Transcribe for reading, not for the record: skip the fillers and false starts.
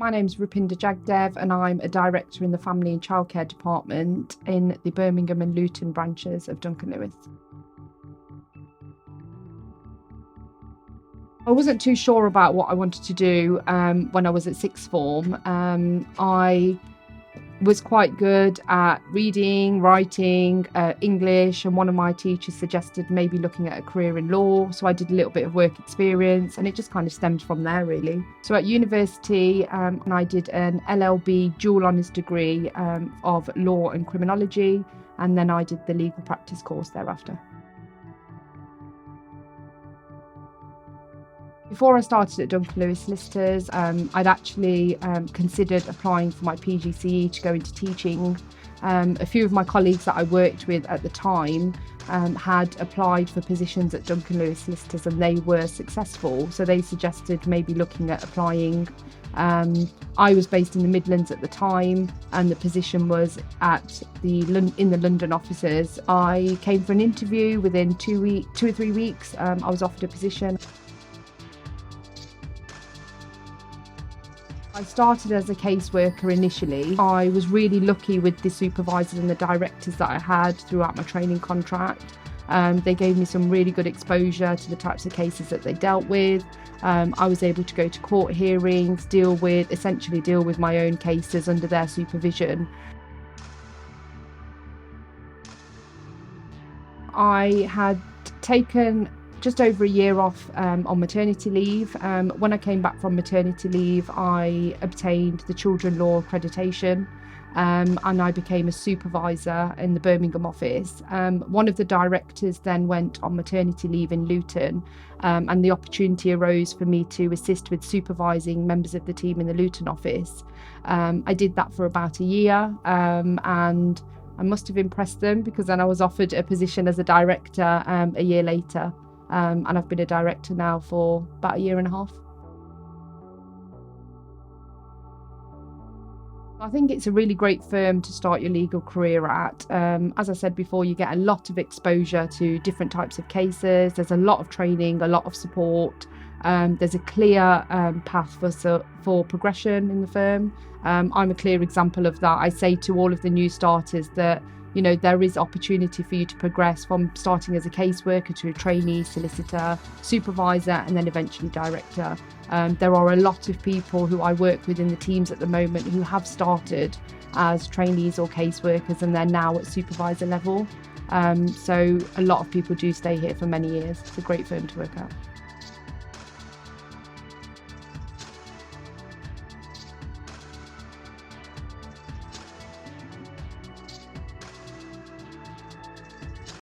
My name's Rupinder Jagdev and I'm a director in the Family and Childcare Department in the Birmingham and Luton branches of Duncan Lewis. I wasn't too sure about what I wanted to do when I was at sixth form. I was quite good at reading, writing, English, and one of my teachers suggested maybe looking at a career in law. So I did a little bit of work experience and it just kind of stemmed from there really. So at university, I did an LLB dual honours degree of law and criminology, and then I did the legal practice course thereafter. Before I started at Duncan Lewis Solicitors, I'd actually considered applying for my PGCE to go into teaching. A few of my colleagues that I worked with at the time had applied for positions at Duncan Lewis Solicitors and they were successful, so they suggested maybe looking at applying. I was based in the Midlands at the time and the position was in the London offices. I came for an interview. Within 2 or 3 weeks I was offered a position. I started as a caseworker initially. I was really lucky with the supervisors and the directors that I had throughout my training contract. They gave me some really good exposure to the types of cases that they dealt with. I was able to go to court hearings, essentially deal with my own cases under their supervision. I had taken just over a year off on maternity leave. When I came back from maternity leave, I obtained the children law accreditation and I became a supervisor in the Birmingham office. One of the directors then went on maternity leave in Luton and the opportunity arose for me to assist with supervising members of the team in the Luton office. I did that for about a year and I must have impressed them because then I was offered a position as a director a year later. And I've been a director now for about a year and a half. I think it's a really great firm to start your legal career at. As I said before, you get a lot of exposure to different types of cases. There's a lot of training, a lot of support. There's a clear path for progression in the firm. I'm a clear example of that. I say to all of the new starters that there is opportunity for you to progress from starting as a caseworker to a trainee, solicitor, supervisor, and then eventually director. There are a lot of people who I work with in the teams at the moment who have started as trainees or caseworkers and they're now at supervisor level. So a lot of people do stay here for many years. It's a great firm to work at.